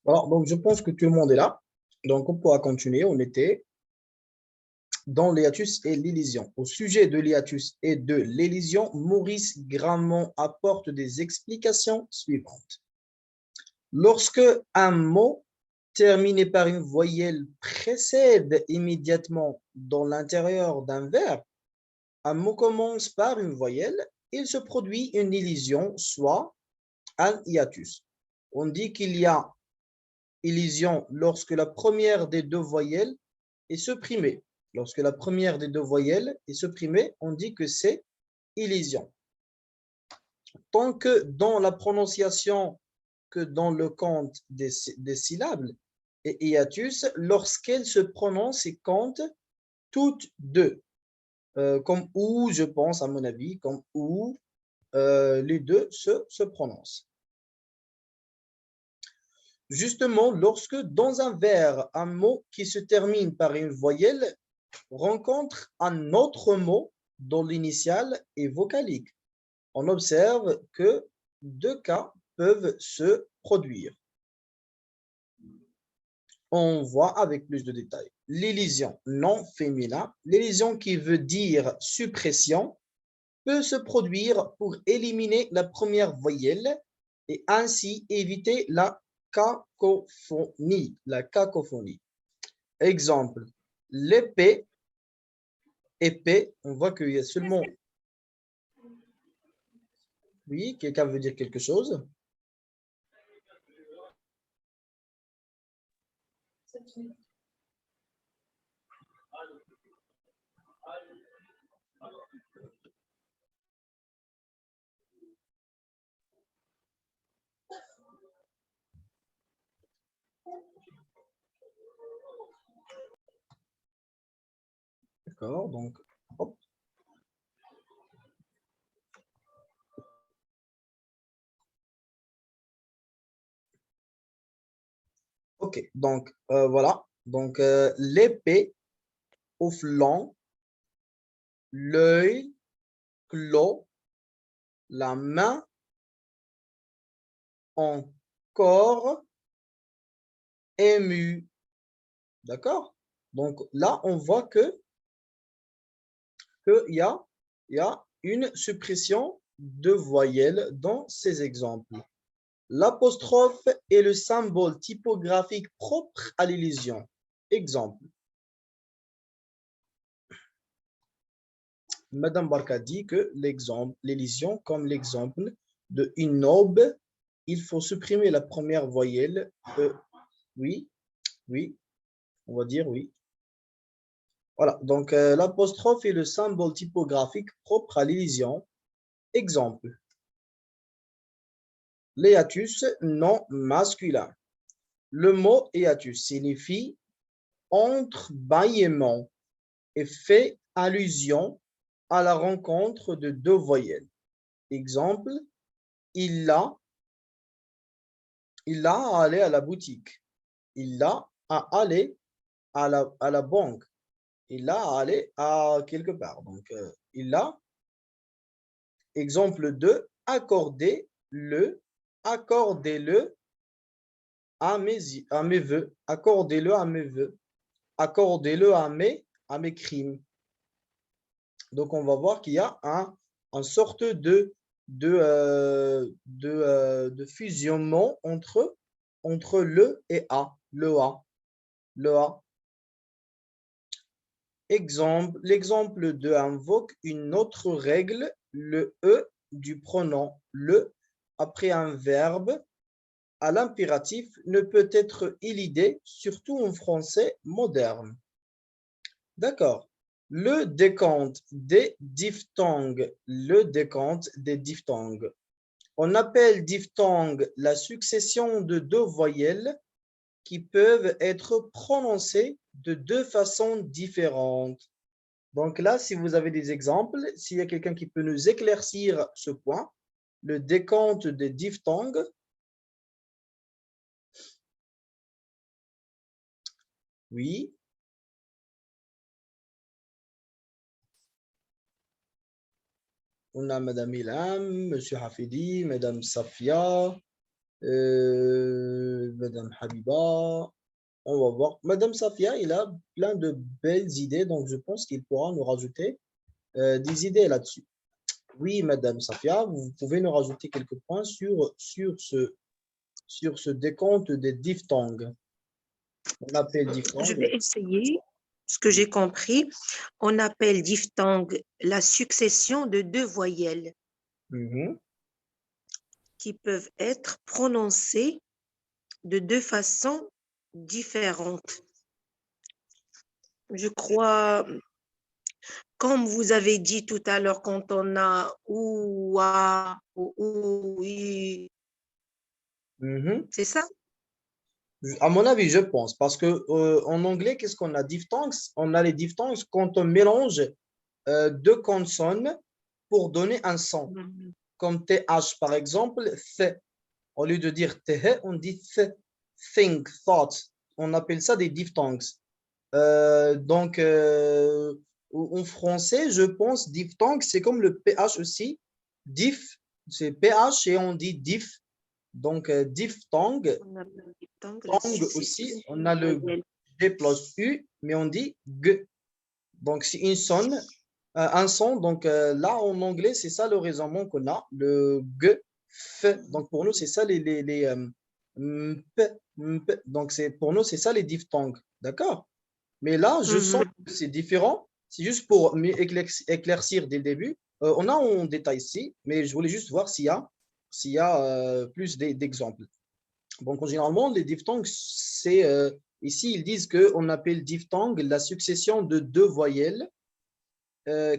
Alors, donc, je pense que tout le monde est là. Donc, on pourra continuer. On était dans l'hiatus et l'élision. Au sujet de l'hiatus et de l'élision, Maurice Gramont apporte des explications suivantes. Lorsque un mot terminé par une voyelle précède immédiatement dans l'intérieur d'un verbe, un mot commence par une voyelle, il se produit une élision, soit un hiatus. On dit qu'il y a élision lorsque la première des deux voyelles est supprimée. Lorsque la première des deux voyelles est supprimée, on dit que c'est élision. Tant que dans la prononciation que dans le compte des syllabes, et hiatus, lorsqu'elles se prononcent et comptent toutes deux. Comme ou, je pense, à mon avis, comme ou, les deux se prononcent. Justement, lorsque dans un verbe, un mot qui se termine par une voyelle rencontre un autre mot dont l'initiale est vocalique, on observe que deux cas peuvent se produire. On voit avec plus de détails. L'élision non féminin, l'élision qui veut dire suppression, peut se produire pour éliminer la première voyelle et ainsi éviter la cacophonie. Exemple, l'épée, épée, on voit qu'il y a seulement... Oui, quelqu'un veut dire quelque chose? D'accord, donc, hop. Ok, donc, voilà. Donc, l'épée au flanc, l'œil clos, la main encore ému. D'accord? Donc, là, on voit qu'il y a une suppression de voyelles dans ces exemples. L'apostrophe est le symbole typographique propre à l'élision. Exemple. Madame Barka dit que l'élision, comme l'exemple de une aube, il faut supprimer la première voyelle. Oui, oui, on va dire oui. Voilà, donc l'apostrophe est le symbole typographique propre à l'élision. Exemple. L'hiatus non masculin. Le mot hiatus signifie entrebâillement et fait allusion à la rencontre de deux voyelles. Exemple, il a allé à la boutique. Il a allé à la banque. Il a allé à quelque part. Donc, il a, exemple 2, accordez-le à mes vœux. Accordez-le à mes vœux. Accordez-le à mes crimes. Donc, on va voir qu'il y a un sorte de de fusionnement entre le et A, le A, le A. L'exemple 2 invoque une autre règle, le E du pronom le après un verbe à l'impératif ne peut être élidé, surtout en français moderne. D'accord. Le décompte des diphtongues. Le décompte des diphtongues. On appelle diphtongue la succession de deux voyelles qui peuvent être prononcées de deux façons différentes. Donc là, si vous avez des exemples, s'il y a quelqu'un qui peut nous éclaircir ce point, le décompte des diphtongues. Oui. On a Madame Ilham, Monsieur Hafidi, Madame Safia, Madame Habiba. On va voir. Madame Safia, il a plein de belles idées, donc je pense qu'il pourra nous rajouter des idées là-dessus. Oui, Madame Safia, vous pouvez nous rajouter quelques points sur ce décompte des diphtongues. On appelle Je diphtongue. vais essayer. Ce que j'ai compris, on appelle diphtongue la succession de deux voyelles qui peuvent être prononcées de deux façons différentes. Je crois, comme vous avez dit tout à l'heure, quand on a ou, a, ou, oui, c'est ça? À mon avis, je pense, parce que en anglais, qu'est-ce qu'on a? Diphtongues, on a les diphtongues quand on mélange deux consonnes pour donner un son. Comme TH, par exemple, th. Au lieu de dire th, on dit th, think, thought. On appelle ça des diphtongues. Donc, en français, je pense diphtongue, c'est comme le PH aussi. Diph, c'est PH et on dit diff. Donc, diphtongue. Tongue aussi, on a le G plus U, mais on dit G. Donc, c'est une sonne, un son. Donc, là, en anglais, c'est ça le raisonnement qu'on a, le G, F. Donc, pour nous, c'est ça les P, P. Donc, pour nous, c'est ça les diphtongues. D'accord? Mais là, je sens que c'est différent. C'est juste pour éclaircir dès le début. On a en détail ici, mais je voulais juste voir s'il y a plus d'exemples. Donc, généralement, les diphtongues, c'est ici, ils disent qu'on appelle diphtongue la succession de deux voyelles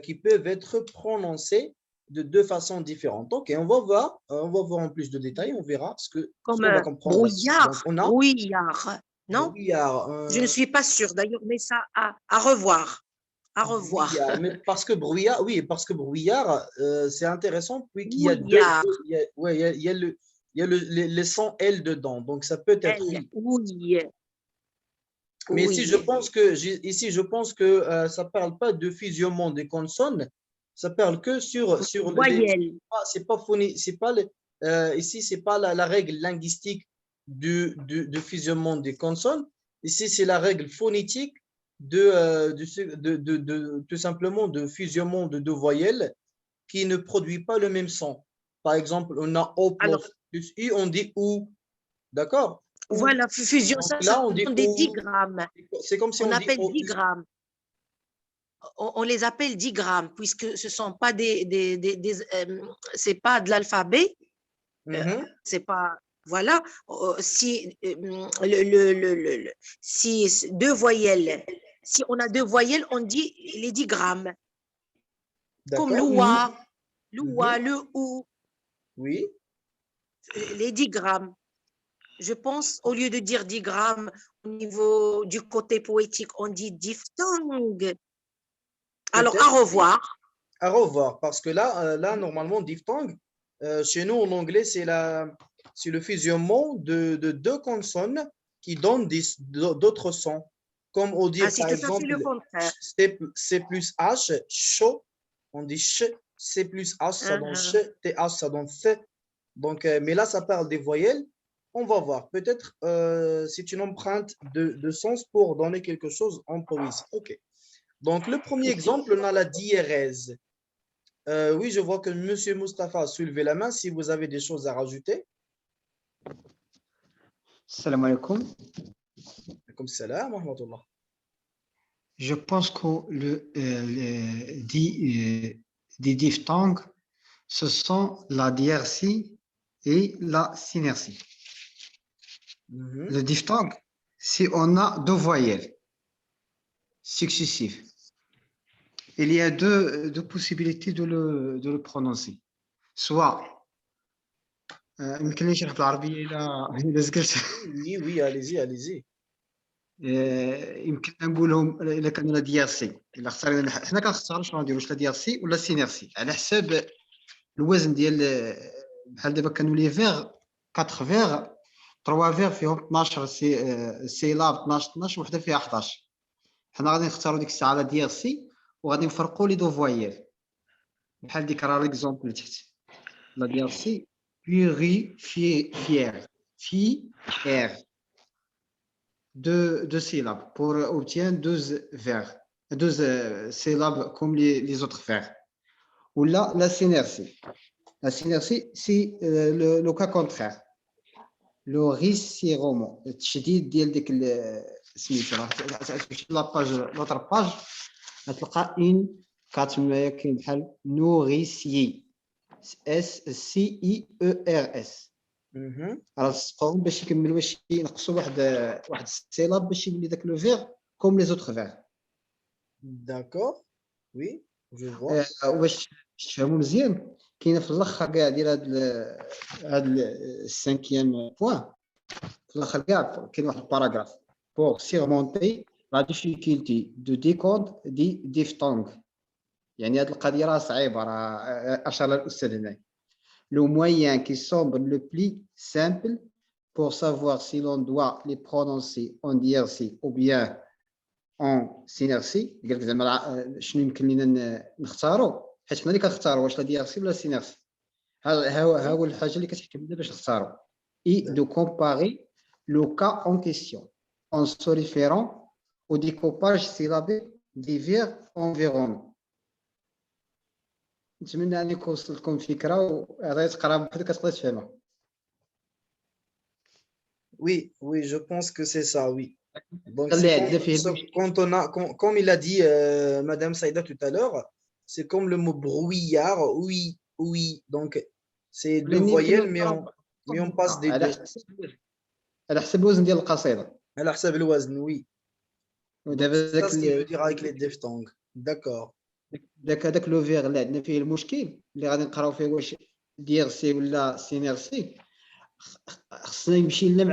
qui peuvent être prononcées de deux façons différentes. Ok, on va voir en plus de détails, on verra ce qu'on va comprendre. Brouillard, donc, on a brouillard, non? Brouillard. Je ne suis pas sûre d'ailleurs, mais ça à revoir. À revoir. Brouillard, mais parce que brouillard, oui, parce que brouillard, c'est intéressant, puisqu'il y a deux, il y a le son L dedans, donc ça peut être L, oui. Mais ici, je pense que ça ne parle pas de fusionnement des consonnes, ça parle que sur voyelles. C'est pas phonique, c'est pas ici, c'est pas la règle linguistique de fusionnement des consonnes. Ici, c'est la règle phonétique tout simplement de fusionnement de deux voyelles qui ne produit pas le même son. Par exemple, on a O plus U, on dit OU. D'accord? Voilà, fusion, ça là, on dit des digrammes. C'est comme si on on appelle dit digrammes. On les appelle digrammes, puisque ce ne sont pas c'est pas de l'alphabet. C'est pas. Voilà. Si, si deux voyelles, si on a deux voyelles, on dit les digrammes. Comme l'oua, le ou. Oui. Les digrammes. Je pense, au lieu de dire digrammes, au niveau du côté poétique, on dit diphtongue. Alors, à revoir. À revoir, parce que là normalement, diphtongue, chez nous en anglais, c'est le fusionnement de deux consonnes qui donnent d'autres sons. Comme on dit, par exemple, C plus H, chaud, on dit ch, C plus H, ça donne ch, TH, ça donne f. Donc, mais là, ça parle des voyelles. On va voir. Peut-être c'est une empreinte de sens pour donner quelque chose en poésie. OK. Donc, le premier exemple, on a la diérèse. Oui, je vois que M. Mustapha a soulevé la main. Si vous avez des choses à rajouter. Salam alaikum. Comme salam wa rahmatullah. Je pense que des diphtongues, ce sont la diarrhée et la synertie. Le diphtongue, si on a deux voyelles successives, il y a deux possibilités de le prononcer. Soit, يمكن لي نشرح بالعربية إلى زقلت. Oui, allez-y, allez-y. يمكن نقولهم الا كان لا ديارسي الا اختارينا حنا كنختاروا شنو نديروا واش لا ديارسي ولا سينيرسي على حساب الوزن ديال بحال دابا كانوا لي فيغ 4 فيغ 3 فيغ فيهم 12 سيلاب 12 وحده فيها 11 حنا غادي نختاروا ديك الساعه لا ديارسي وغادي نفرقوا لي دو فوايير بحال ديك راه ليكزومبل اللي تحت لا ديارسي بيغي فيير في اير deux syllabes pour obtenir 12 vers, 12 syllabes comme les autres vers. Ou là, la synergie. La synergie, c'est le cas contraire. Le rissiromo. التشديد ديال ديك سميتو la page l'autre page غتلقى une كاتم كاين بحال nourricier SCIERS. راه تصقهم باش يكملوا باش ينقصوا واحد السيلاب باش يولي داك لو فيغ كوم لي زوتر فيغ. داكور وي جو فوا. واش تفهموا مزيان كاينه في الاخر كاع ديال هاد السانكيام بوين في الاخر كاع كاين واحد الباراغراف pour surmonter la difficulté de décode des diphtongues. يعني هاد القضيه راه صعيبه راه اشار الاستاذ هنا. Le moyen qui semble le plus simple pour savoir si l'on doit les prononcer en diarrhée ou bien en synertie. قال لك زعما شنو يمكن لنا نختاروا حيت حنا اللي كنختاروا واش لا ديارسي ولا سينرسي. ها هو الحاجه اللي كتحكم لنا باش نختاروا. Et de comparer le cas en question en se référant au découpage syllabique des verbes environnants. نتمنى ان يكون وصلت لكم فكره وهذا تقرا بحال كتقدر تفهمها. Oui, je pense que c'est ça, oui. Donc, comme il a dit Madame Saïda tout à l'heure, c'est comme le mot brouillard, oui. Donc, c'est deux voyelles, mais on passe des deux. على حسب الوزن ديال القصيده. على حسب الوزن, oui. C'est ça ce qu'il veut dire avec les diphtongues. D'accord. هذاك لو فيغ اللي عندنا فيه المشكل اللي غادي نقراو فيه واش ديارسي ولا سينيرسي خصنا يمشي لنا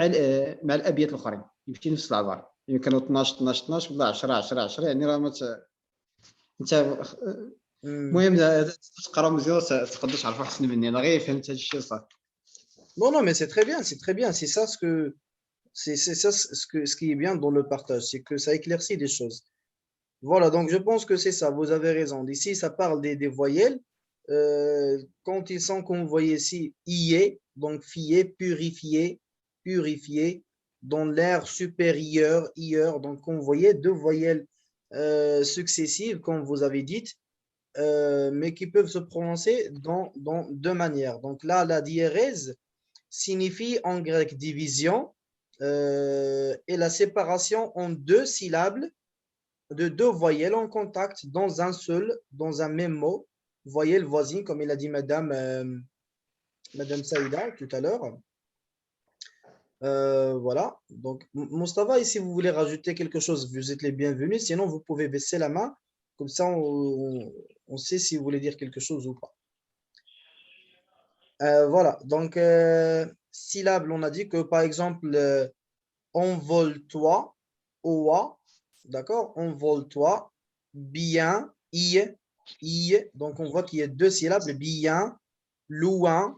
مع الابيات الاخرين يمشي نفس العباره يمكن 12 ولا 10 يعني راه انت المهم تقرا مزيان تقدر تعرفوا احسن مني انا غير فهمت هذا الشيء صافي. Non, mais c'est très bien, c'est ça ce qui est bien dans le partage, c'est que ça éclaircit des choses. Voilà, donc je pense que c'est ça, vous avez raison. Ici, ça parle des voyelles. Quand ils sont convoyés ici, ié, donc fié, purifié, dans l'air supérieur, ieur, donc convoyé, deux voyelles successives, comme vous avez dit, mais qui peuvent se prononcer dans deux manières. Donc là, la diérèse signifie en grec division et la séparation en deux syllabes de deux voyelles en contact dans un même mot, voyelle voisine, comme il a dit Madame Saïda tout à l'heure. Voilà. Donc, Moustapha, et si vous voulez rajouter quelque chose, vous êtes les bienvenus. Sinon, vous pouvez baisser la main. Comme ça, on sait si vous voulez dire quelque chose ou pas. Voilà. Donc, syllabe, on a dit que, par exemple, envole-toi, oa, d'accord? Envole-toi, bien, donc on voit qu'il y a deux syllabes, bien, loin,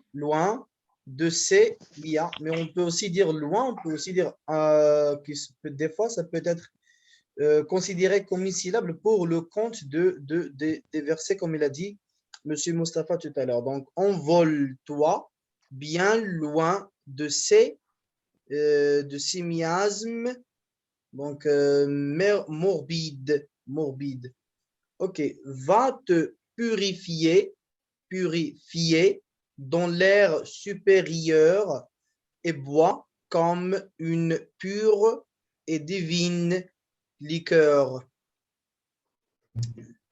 de c'est, bien, mais on peut aussi dire loin, on peut aussi dire, des fois, ça peut être considéré comme une syllabe pour le compte des versets, comme il a dit Monsieur Mustapha tout à l'heure. Donc, envole-toi, bien loin de ces miasmes, donc morbide. Ok, va te purifier purifié dans l'air supérieur et boit comme une pure et divine liqueur.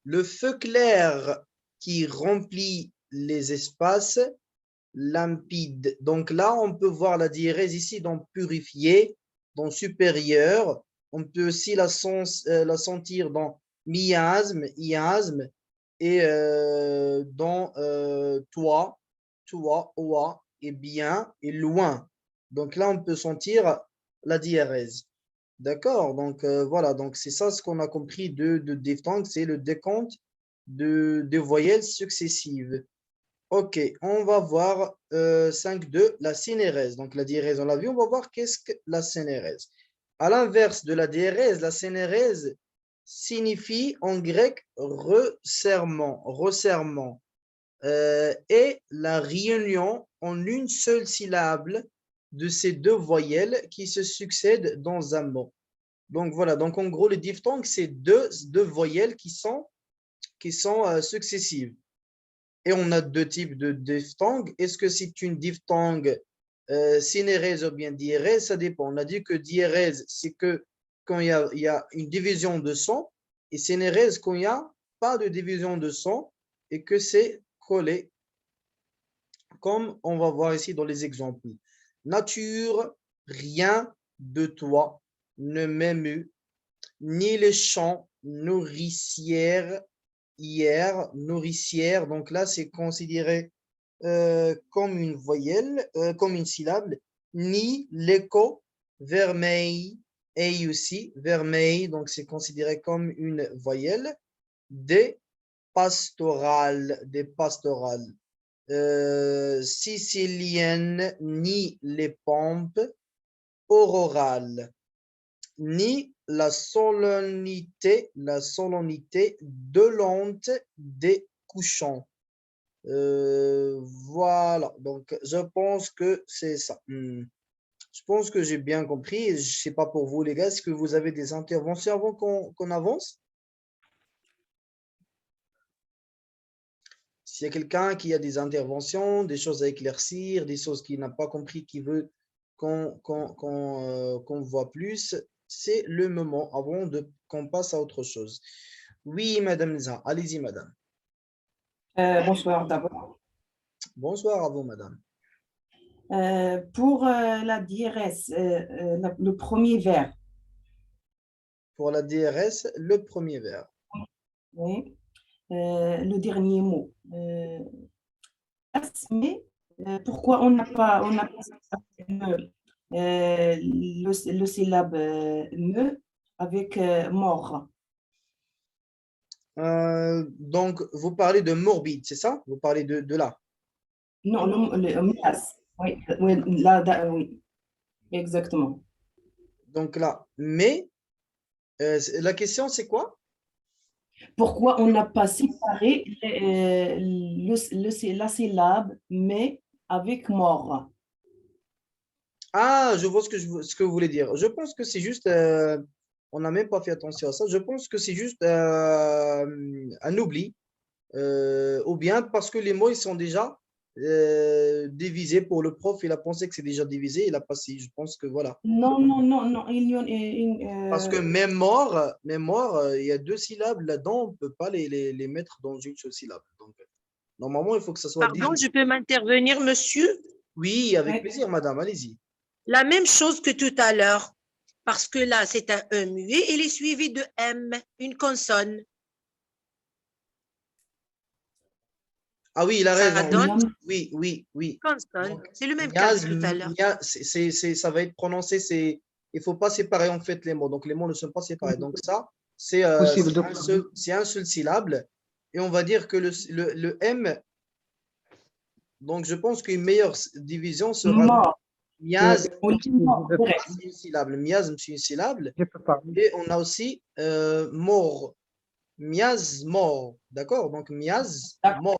Le feu clair qui remplit les espaces limpides. Donc là, on peut voir la diérèse ici dans purifié, dans supérieur. On peut aussi la sentir dans miasme, iasme, et dans toi, oua, et bien, et loin. Donc là, on peut sentir la diérèse. D'accord, donc voilà, donc c'est ça ce qu'on a compris de diphtongue, c'est le décompte des voyelles successives. Ok, on va voir 5.2, la synnérèse. Donc la diérèse, on l'a vu, on va voir qu'est-ce que la synnérèse. À l'inverse de la diérèse, la synnérèse signifie en grec resserrement, et la réunion en une seule syllabe de ces deux voyelles qui se succèdent dans un mot. Donc voilà, donc en gros, le diphtongue, c'est deux voyelles qui sont successives. Et on a deux types de diphtongues. Est-ce que c'est une diphtongue synnérèse ou bien diérèse? Ça dépend. On a dit que diérèse, c'est que quand il y a une division de son, et synnérèse quand il n'y a pas de division de son et que c'est collé, comme on va voir ici dans les exemples. Nature, rien de toi ne m'émue, ni les champs nourricières, nourricière. Donc là, c'est considéré comme une voyelle, comme une syllabe, ni l'écho, vermeil, et aussi vermeil, donc c'est considéré comme une voyelle, des pastorales, siciliennes, ni les pompes, aurorales, ni la solennité dolente des couchants. Voilà, donc je pense que c'est ça. Je pense que j'ai bien compris. Je ne sais pas pour vous, les gars, est-ce que vous avez des interventions avant qu'on avance? S'il y a quelqu'un qui a des interventions, des choses à éclaircir, des choses qu'il n'a pas compris, qui veut qu'on voit plus, c'est le moment avant qu'on passe à autre chose. Oui, Madame Nza, allez-y, Madame. Bonsoir d'abord. Bonsoir à vous, Madame. Pour la diérèse, le premier vers. Pour la DRS, le premier vers. Oui. Le dernier mot. Mais pourquoi on n'a pas le syllabe me avec mort? Donc, vous parlez de morbide, c'est ça? Vous parlez de là? Non, le mias. Oui, oui, là, oui, exactement. Donc là, mais la question, c'est quoi? Pourquoi on n'a pas séparé la syllabe mais avec mort? Ah, je vois ce que vous voulez dire. Je pense que c'est juste, on n'a même pas fait attention à ça. Je pense que c'est juste un oubli, ou bien parce que les mots, ils sont déjà divisés pour le prof. Il a pensé que c'est déjà divisé, il a passé. Je pense que voilà. Non, non, non, non. Parce que mémoire, il y a deux syllabes là-dedans, on ne peut pas les mettre dans une seule syllabe. Donc, normalement, il faut que ça soit Pardon, divisé. je peux m'intervenir, monsieur? Oui, avec Oui. plaisir, madame, allez-y. La même chose que tout à l'heure, parce que là, c'est un E muet, il est suivi de M, une consonne. Ah oui, il a Ça raison. donne Oui, oui, oui. consonne. Donc, C'est le même cas que tout à l'heure. ça va être prononcé, il ne faut pas séparer en fait les mots. Donc, les mots ne sont pas séparés. Donc, ça, c'est Possible de un seul syllabe. Et on va dire que le M, donc je pense qu'une meilleure division sera Mort. miasme, Direct. c'est une syllabe. Miasme, c'est une syllabe. Je peux parler. Et on a aussi mort. Mias, mort. D'accord? Donc, mias, mort.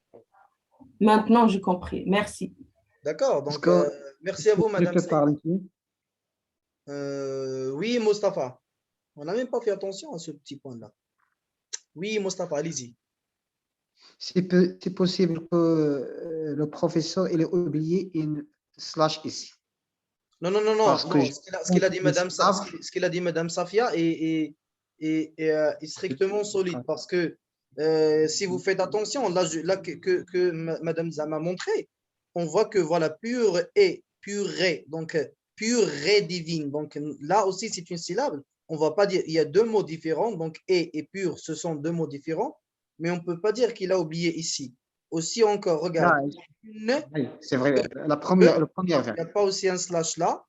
Maintenant, j'ai compris. Merci. D'accord? Donc, que merci à vous, je Madame peux Saïd. parler ici? Oui, Mustapha. On n'a même pas fait attention à ce petit point-là. Oui, Mustapha, allez-y. C'est possible que le professeur il ait oublié une slash ici. Non, non, non, non, Parce que non. Ce qu'il a dit Madame, ce qu'il a dit Madame Safia est strictement solide parce que si vous faites attention, là que Madame Zama a montré, on voit que voilà, pur et purée, donc purée divine. Donc là aussi, c'est une syllabe. On ne va pas dire, il y a deux mots différents, donc et pur, ce sont deux mots différents, mais on ne peut pas dire qu'il a oublié ici. Aussi encore, regarde, oui, c'est vrai, le premier il verbe. n'y a pas aussi un slash là,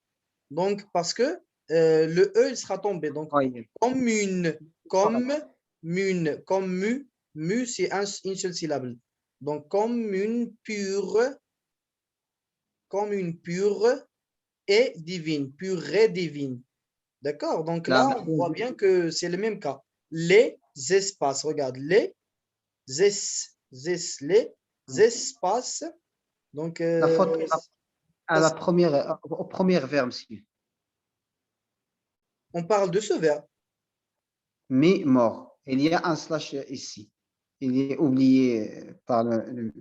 donc parce que le E il sera tombé. Donc, Oui. commune, mu, c'est une seule syllabe. Donc, commune pure et divine, purée divine. D'accord? Donc là, on voit bien que c'est le même cas. Les espaces, regarde, les espaces. Donc, La faute à au premier verbe, monsieur. on parle de ce verbe. Mais mort. Il y a un slash ici. Il est oublié par le...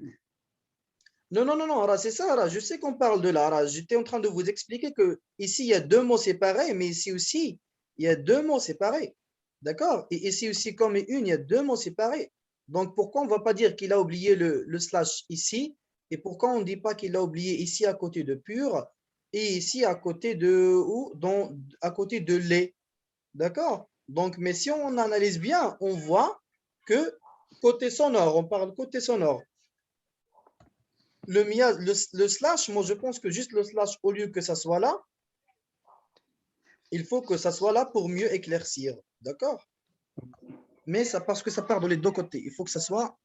Non, non, non, non, c'est ça, je sais qu'on parle de là. J'étais en train de vous expliquer que ici, il y a deux mots séparés, mais ici aussi, il y a deux mots séparés. D'accord? Et ici aussi, comme une, il y a deux mots séparés. Donc, pourquoi on ne va pas dire qu'il a oublié le slash ici? Et pourquoi on ne dit pas qu'il a oublié ici à côté de pur et ici à côté de à côté de les? D'accord? Donc, mais si on analyse bien, on voit que côté sonore, on parle côté sonore. Le slash, moi je pense que juste le slash, au lieu que ça soit là, il faut que ça soit là pour mieux éclaircir. D'accord? Mais ça, parce que ça part de les deux côtés, il faut que ça soit.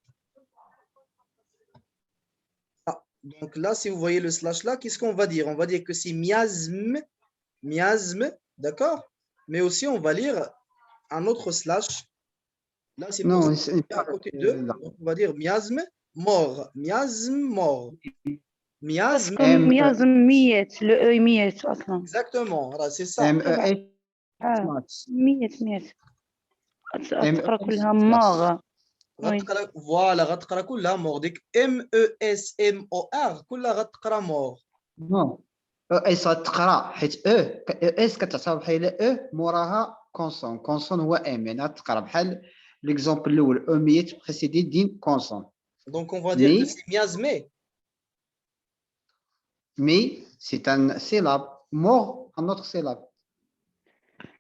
Ah, donc là, si vous voyez le slash là, qu'est-ce qu'on va dire? On va dire que c'est miasme, d'accord? Mais aussi, on va lire un autre slash. Là, c'est Non, à côté de, on va dire miasme, mort. Miasme, mort. Miasme. comme miasme ميت le E ميت أصلا. Exactement, voilà, c'est ça. ميت أتقرأ كلها ماغ. فوالا غتقرا كلها مور ديك MESMOR كلها غتقرا مور. نو اس غتقرا حيت اس كتعتبر بحال موراها كونسون هو ام يعني غتقرا بحال ليكزومبل الاول اميت بريسيدي دين كونسون. Donc on va dire que c'est miasmé. Mais c'est un syllabe. Mort, un autre syllabe.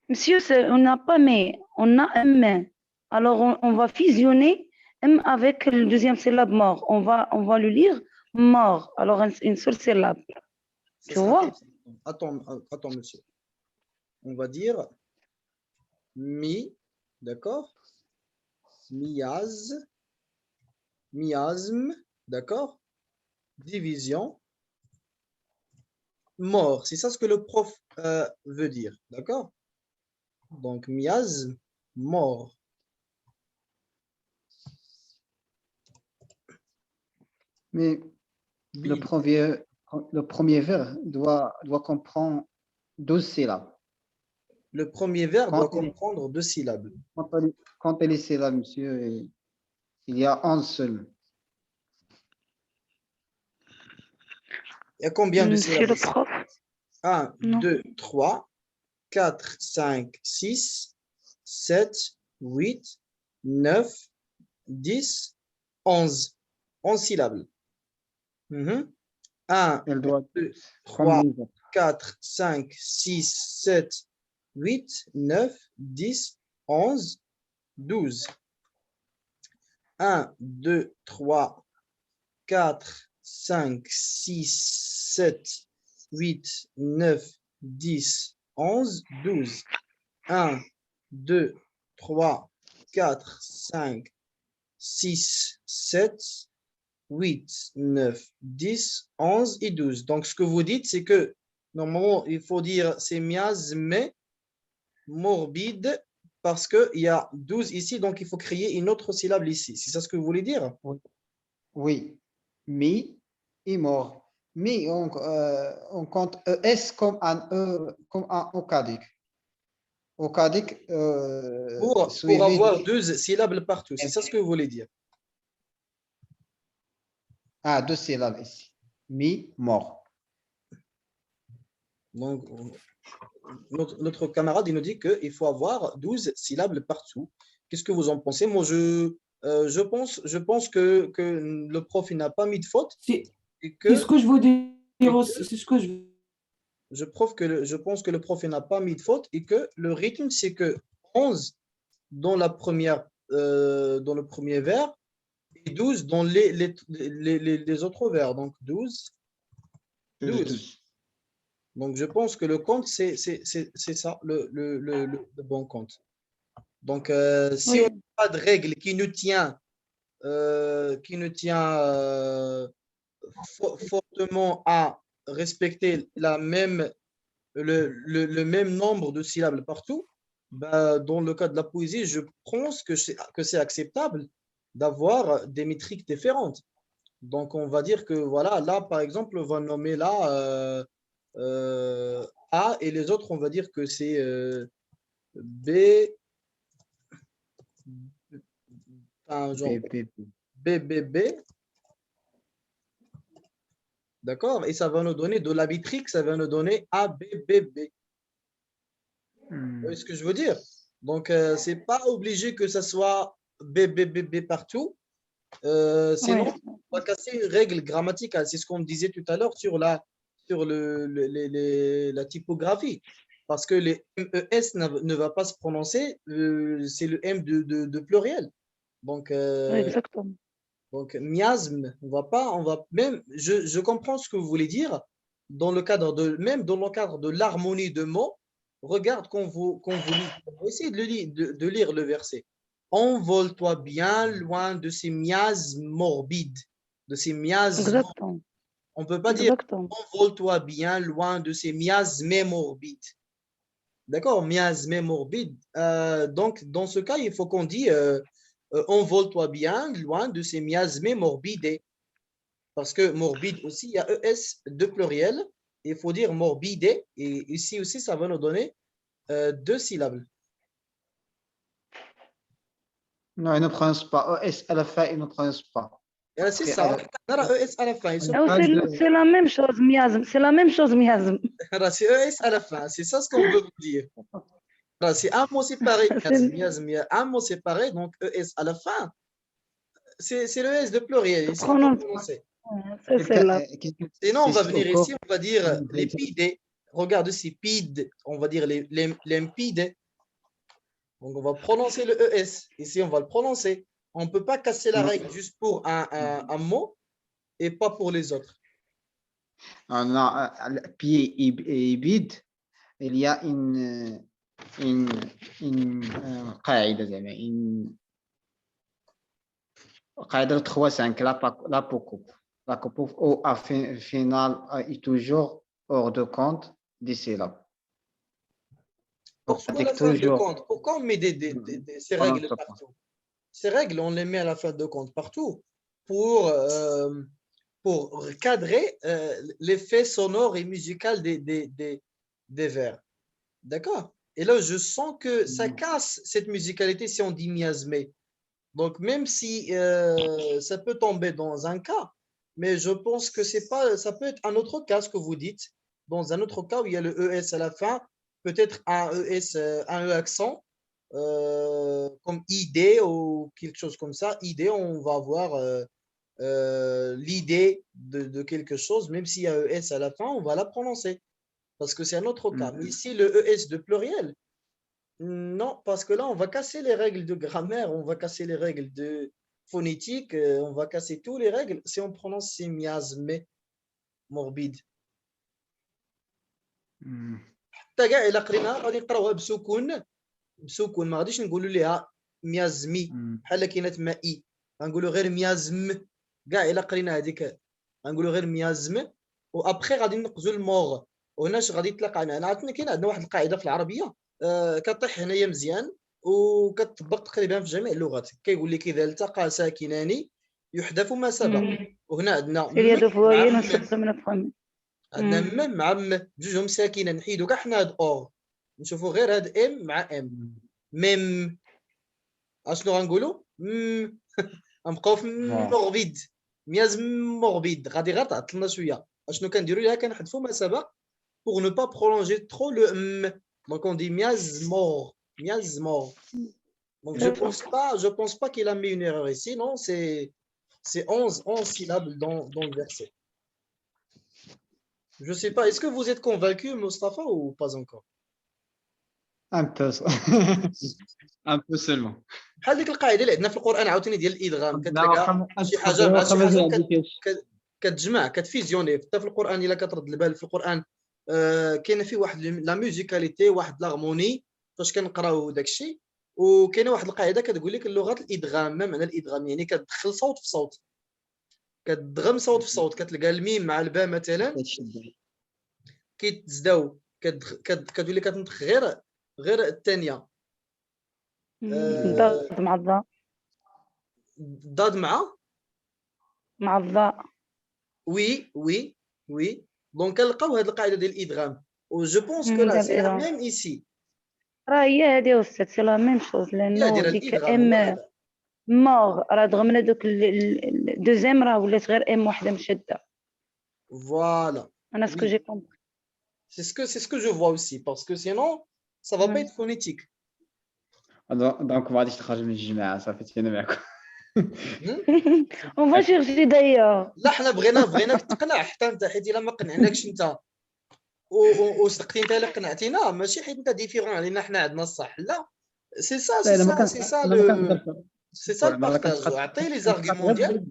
Monsieur, on n'a pas mais, on a M. Alors on va fusionner M avec le deuxième syllabe mort. On va le lire mort. Alors une seule syllabe. Tu vois? Attends, monsieur. On va dire mi, d'accord? Miasme, d'accord? Division, mort. C'est ça ce que le prof veut dire, d'accord? Donc, miasme, mort. Mais le premier verbe doit comprendre 12 syllabes. Le premier verbe doit comprendre 2 syllabes. Comptez les syllabes, monsieur, il y a 11 seuls. Il y a combien de syllabes? Monsieur le prof. 1, 2, 3, 4, 5, 6, 7, 8, 9, 10, 11. 11 syllabes. 1, 2, 3, 4, 5, 6, 7, 8, 9, 10, 11, 12. 1, 2, 3, 4, 5, 6, 7, 8, 9, 10, 11, 12. 1, 2, 3, 4, 5, 6, 7, 8, 9, 10, 11 et 12. Donc, ce que vous dites, c'est que normalement, il faut dire c'est miasme morbide parce qu'il y a 12 ici, donc il faut créer une autre syllabe ici. C'est ça ce que vous voulez dire? Oui. Mi et mort. Mi, on compte ES comme un ocadique. Ocadique. Pour avoir 12 syllabes partout. C'est ça ce que vous voulez dire? Ah, 2 syllabes ici. Mi, mort. Donc, notre camarade, il nous dit qu'il faut avoir 12 syllabes partout. Qu'est-ce que vous en pensez? Moi, je pense que le prof, il n'a pas mis de faute C'est et c'est ce que, que je veux dire et que aussi. C'est ce que je je pense que le prof, il n'a pas mis de faute et que le rythme, c'est que 11 dans dans le premier vers et 12 dans les autres vers. Donc, 12. 12. Donc, je pense que le compte, c'est ça, le bon compte. Donc, si on Oui, n'a pas de règle qui nous tient fortement à respecter le même nombre de syllabes partout, bah, dans le cas de la poésie, je pense que c'est acceptable d'avoir des métriques différentes. Donc, on va dire que, voilà, là, par exemple, on va nommer là A et les autres, on va dire que c'est B, enfin, genre BBB. BBB, d'accord? Et ça va nous donner de la métrique, ça va nous donner ABBB. Vous voyez ce que je veux dire? Donc, c'est pas obligé que ça soit BBBB partout. Sinon, oui, on va casser une règle grammaticale. C'est ce qu'on disait tout à l'heure sur la typographie. Parce que les MES ne va pas se prononcer, c'est le M de pluriel. Donc, exactement. miasme, on va même, je comprends ce que vous voulez dire même dans le cadre de l'harmonie de mots. Regarde quand vous lisez, on va essayer de lire le verset. Envole-toi bien loin de ces miasmes morbides, de ces miasmes. Exactement. On ne peut pas dire Exactement. envole-toi bien loin de ces miasmes morbides. D'accord, miasme morbide. Donc, dans ce cas, il faut qu'on dise envole-toi bien loin de ces miasmes morbides. Parce que morbide aussi, il y a ES de pluriel. Il faut dire morbide. Et ici aussi, ça va nous donner 2 syllabes. Non, ils ne prononcent pas. ES à la fin, ils ne prononcent pas. C'est ça. On a ES à la fin. C'est la même chose, miasme. C'est la même chose, miasme. C'est ES à la fin. C'est ça ce qu'on veut vous dire. C'est un mot séparé. Miasme, il y a un mot séparé. Donc, ES à la fin. C'est le S de pluriel. Ici, on va prononcer. C'est celle-là. Sinon, on va C'est venir au ici, on va dire cours. les pides. Regarde ici, pide. On va dire les limpides. Donc, on va prononcer le ES. Ici, on va le prononcer. On ne peut pas casser la Non. règle juste pour un mot et pas pour les autres. On a pied et bide. Il y a une قاعدة زعما قاعدة 3-5 l'apocoupe. L'apocoupe au final est toujours hors de compte des syllabes. Pourquoi la fin de compte? Pourquoi on met ces règles partout? Ces règles, on les met à la fin de compte partout pour cadrer l'effet sonore et musical des vers. D'accord? Et là, je sens que ça casse cette musicalité si on dit miasmé. Donc, même si ça peut tomber dans un cas, mais je pense que c'est pas, ça peut être un autre cas, ce que vous dites. Dans un autre cas où il y a le ES à la fin, peut-être un ES, un E accent, comme ID ou quelque chose comme ça. ID, on va avoir l'idée de quelque chose, même s'il y a ES à la fin, on va la prononcer. Parce que c'est un autre cas. Mais ici, le ES de pluriel, non, parce que là, on va casser les règles de grammaire, on va casser les règles de phonétique, on va casser toutes les règles si on prononce ces miasmes morbides. حتى كاع الا قريناها غادي نقراوها بسكون ما غاديش نقولوا ليها ميازمي بحال كاينه تما اي غنقولوا غير ميازم كاع الا قرينا هذيك غنقولوا غير ميازم وابخي غادي نقزوا الموغ وهنا اش غادي يطلق علينا. انا عرفتني كاين عندنا واحد القاعده في العربيه كطيح هنايا مزيان وكتطبق تقريبا في جميع اللغات. كيقول لك اذا التقى ساكنان يحذف ما سبق. وهنا عندنا عندنا مع بجوجهم ساكنه نحيدو كاع حنا هاد اور نشوفوا غير هاد ام مع ام ميم اشنو غنقولوا غنبقاو في موربيد مياز موربيد غادي غير تعطلنا لنا شويه. اشنو كنديروا ليها؟ كنحذفوا ما سبق pour ne pas prolonger trop le m. Donc on dit miasmor, miasmor. Donc je pense pas qu'il a mis une erreur ici. Non, c'est 11 syllabes dans le verset. Je sais pas. Est-ce que vous êtes convaincu, Mustafa, ou pas encore? Un peu. Un peu seulement. بحال ديك القاعده اللي عندنا في القران عاوتاني ديال الادغام، كتلقى شي حاجه مع شي حاجه كتجمع كتفيزيوني. حتى في القران الا كترد البال في القران كاينه فيه واحد لا ميوزيكاليتي، واحد لارموني فاش كنقراو داك الشيء. وكاينه واحد القاعده كتقول لك اللغه الادغام. ما معنى الادغام؟ يعني كتدخل صوت في صوت، كتدغم صوت في صوت. كتلقى الميم مع الباء مثلا كيتزداو، كتولي كتنطق غير الثانيه. الضاد مع الضاء. الضاد مع الضاء. وي دونك كنلقاو هاد القاعده ديال الادغام. و جو بونس كو لا سي لا ميم ايسي. راه هي هادي أستاذ، سي لا ميم شوز. لأنه ديك ام موغ راه دغمنا دوك دوزيام راه ولات غير ام وحده مشده. Voilà. انا سكو جي كومبري. C'est ce que je vois aussi, parce que sinon ça va pas être phonétique. دونك ما غاديش تخرج من الجماعه صافي انا معكم. اون فا شيرشي دايوغ. لا حنا بغيناك تقنع حتى انت، حيت الا ما قنعناكش انت وصدقتي انت الا قنعتينا، ماشي حيت انت ديفيرون علينا حنا عندنا الصح. لا سي سا البارطاج. عطي لي زارغيمون ديالك.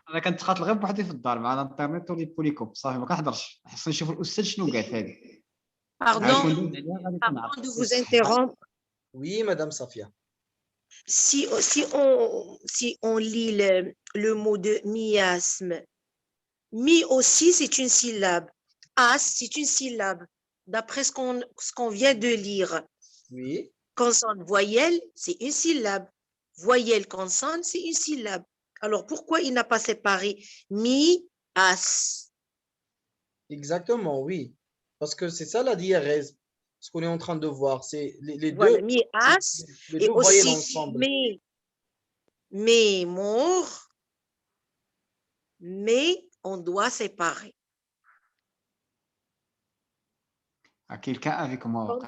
انا كنتخاطل غير بوحدي في الدار مع الانترنت ولي بوليكوب صافي ما كنحضرش، خصني نشوف الاستاذ شنو قال هذه. Pardon de vous interrompre. Oui, Madame Safia. Si on lit le mot de miasme, mi aussi c'est une syllabe, as c'est une syllabe. D'après ce qu'on vient de lire. Oui. Consonne voyelle c'est une syllabe, voyelle consonne c'est une syllabe. Alors pourquoi il n'a pas séparé mi as? Exactement, oui. Parce que c'est ça la diérèse, ce qu'on est en train de voir, c'est les voilà, deux. Mi as les et deux aussi ensemble. mais mort, mais on doit séparer. À quelqu'un avec moi.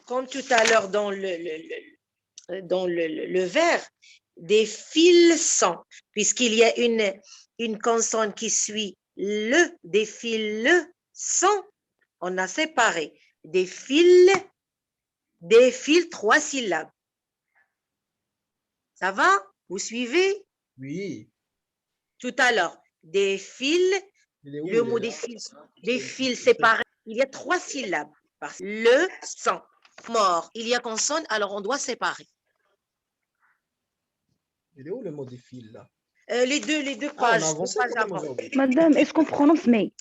Comme tout à l'heure dans le vers, des fils sont, puisqu'il y a une consonne qui suit le, des fils sont, on a séparé. Des fils 3 syllabes. Ça va? Vous suivez? Oui. Tout à l'heure, des fils, le mot des fils séparés, il y a 3 syllabes. Le sang, mort, il y a consonne, alors on doit séparer. Il est où le mot des fils là? Les deux pages. Madame, est-ce qu'on prononce mais?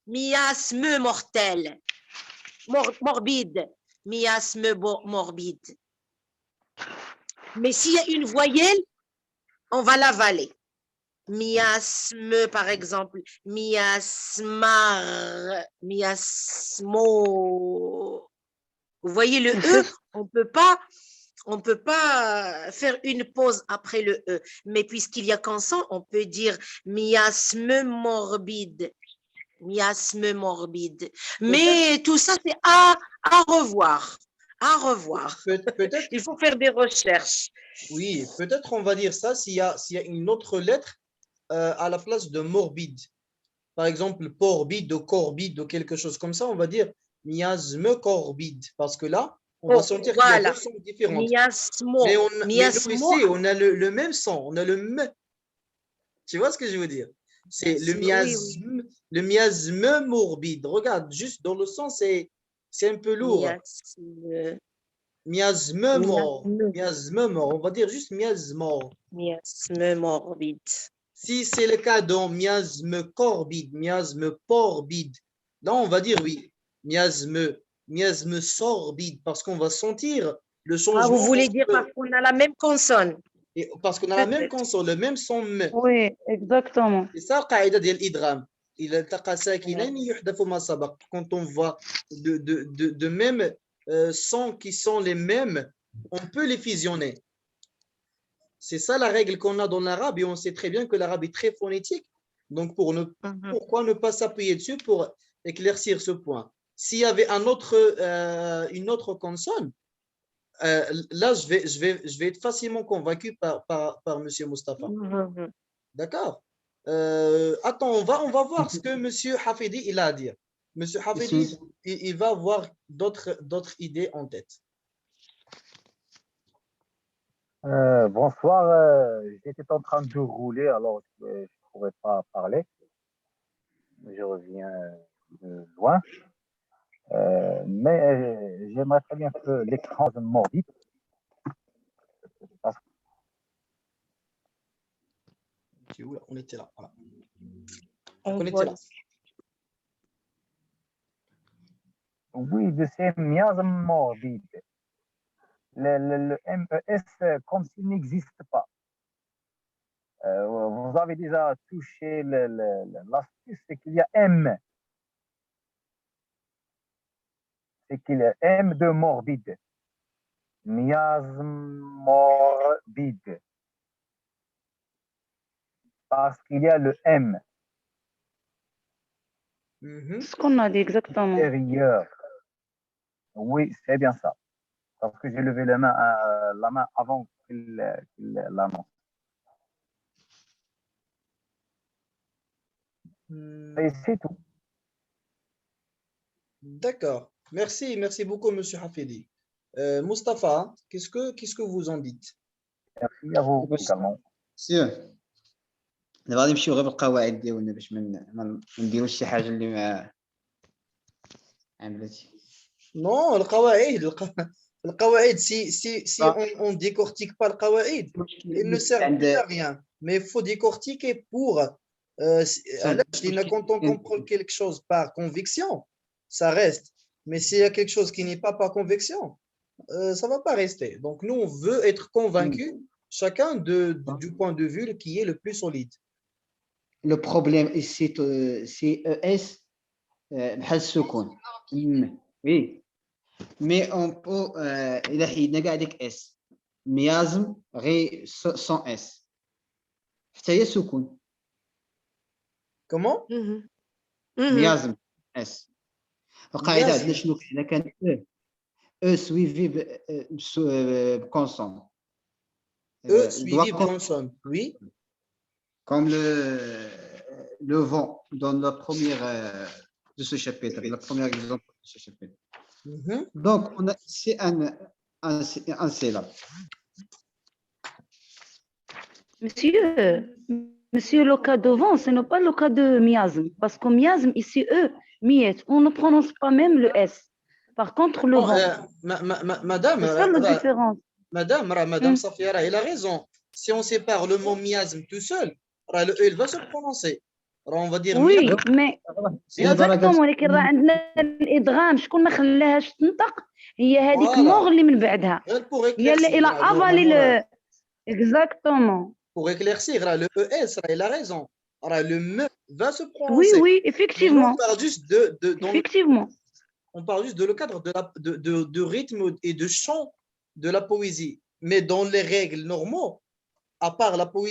Miasme mortel, morbide, miasme morbide. Mais s'il y a une voyelle, on va l'avaler. Miasme, par exemple, miasmar, miasmo. Vous voyez le E, on peut pas faire une pause après le E. Mais puisqu'il y a consonne, on peut dire miasme morbide. Miasme morbide. Mais tout ça, c'est à revoir. À revoir. Peut-être. Il faut faire des recherches. Oui, peut-être on va dire ça s'il y a une autre lettre à la place de morbide. Par exemple, porbide ou corbide ou quelque chose comme ça, on va dire miasme corbide. Parce que là, on va sentir qu'il y a deux sons différents. Miasmo. Mais nous, ici, on a le même son, on a le m. Tu vois ce que je veux dire? C'est le miasme morbide. Regarde, juste dans le son, c'est un peu lourd. Miasme mort. Miasme mort. On va dire juste miasme. Miasme morbide. Si c'est le cas dans miasme corbide, miasme porbide, là on va dire oui, miasme sorbide, parce qu'on va sentir le changement. Ah, vous voulez dire parce qu'on a la même consonne. Et parce qu'on a la même consonne, le même son m. Oui, exactement. C'est ça القاعدة ديال الإدغام. إذا التقى ساكنين يحذف ما سبق. Quand on voit de même sons qui sont les mêmes on peut les fusionner. C'est ça la règle qu'on a dans l'arabe et on sait très bien que l'arabe est très phonétique. Donc, pourquoi ne pas s'appuyer dessus pour éclaircir ce point? S'il y avait une autre consonne, là, je vais être facilement convaincu par M. Mustafa. D'accord? Attends, on va voir ce que M. Hafidi il a à dire. M. Hafidi, il va avoir d'autres idées en tête. Bonsoir, j'étais en train de rouler, alors je ne pourrais pas parler. Je reviens de loin. Mais j'aimerais très bien que l'écran se mordite. On était là. Voilà. On était là. Oui, de ces miasmes morbides. Le MES comme s'il n'existe pas. Vous avez déjà touché l'astuce, c'est qu'il y a M. C'est qu'il y a M de morbide. Miasme morbide. Parce qu'il y a le M. Ce qu'on a dit exactement. Intérieur. Oui, c'est bien ça. Parce que j'ai levé la main avant qu'il l'annonce. Et c'est tout. D'accord. Merci beaucoup, M. Hafidi. Mustapha, qu'est-ce que vous en dites? Merci à vous également. سير دابا غادي نمشيو غير بالقواعد ديالنا باش ما نديروش شي حاجه اللي ما عملتي. Non, le qawaïd, si on ne décortique pas le qawaïd, il ne sert plus à rien. Mais il faut décortiquer pour... quand on comprend quelque chose par conviction, ça reste. Mais s'il y a quelque chose qui n'est pas par conviction, ça ne va pas rester. Donc, nous, on veut être convaincus, chacun du point de vue qui est le plus solide. Le problème, c'est ES بحال السكون. Oui. Mais on peut إلا حيدنا كاع ديك S ميازم غير sans S حتى هي سكون. Comment? ميازم S. القاعدة عندنا شنو حنا كان E suivi بكونسون. E suivi de consonne, oui. Comme le vent dans la première de ce chapitre, le premier exemple de ce chapitre. Donc, c'est un syllabe. Monsieur, le cas de vent, ce n'est pas le cas de miasme. Parce que miasme, ici, miet, on ne prononce pas même le S. Par contre, le vent. Madame, c'est ça la différence. Madame Safiara, elle a raison. Si on sépare le mot miasme tout seul, le E, il va se prononcer. Alors, on va dire oui, miasme. mais exactement. ولكن راه عندنا الادغام شكون ما خلاهاش تنطق هي هذيك موغ اللي من بعدها هي اللي الى افالي exactement. Pour éclaircir, le ES, il a raison. Le me va se prononcer. Oui, effectivement. On parle juste effectivement. On parle juste de le cadre de rythme et de chant de la poésie. Mais dans les règles normaux, à part la poésie,